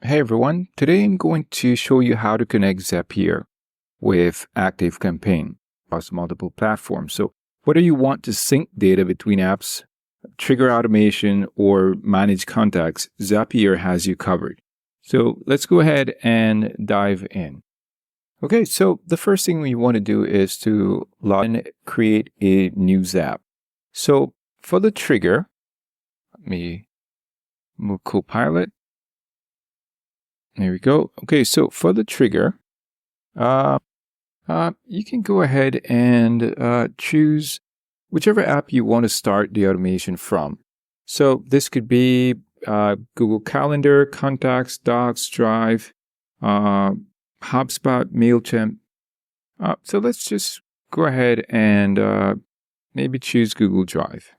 Hey everyone, today I'm going to show you how to connect Zapier with ActiveCampaign across multiple platforms. So whether you want to sync data between apps, trigger automation, or manage contacts, Zapier has you covered. So let's go ahead and dive in. Okay, so the first thing we want to do is to log in, create a new Zap. So for the trigger, let me move Copilot. There we go. Okay, so for the trigger, you can go ahead and choose whichever app you want to start the automation from. So this could be Google Calendar, Contacts, Docs, Drive, HubSpot, MailChimp. So let's just go ahead and maybe choose Google Drive.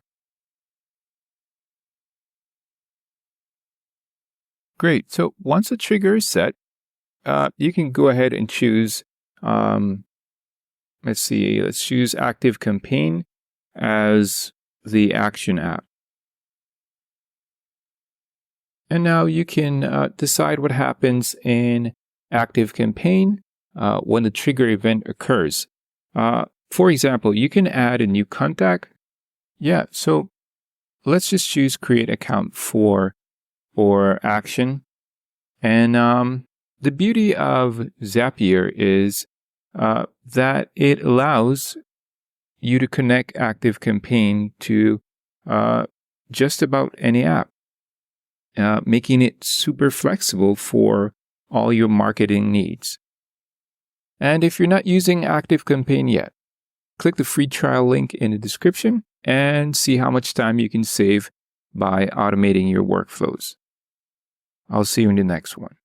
Great. So once the trigger is set, you can go ahead and choose, let's choose ActiveCampaign as the action app. And now you can decide what happens in ActiveCampaign when the trigger event occurs. For example, you can add a new contact. Yeah, so let's just choose Create Account for action. And the beauty of Zapier is that it allows you to connect ActiveCampaign to just about any app, making it super flexible for all your marketing needs. And if you're not using ActiveCampaign yet, click the free trial link in the description and see how much time you can save by automating your workflows. I'll see you in the next one.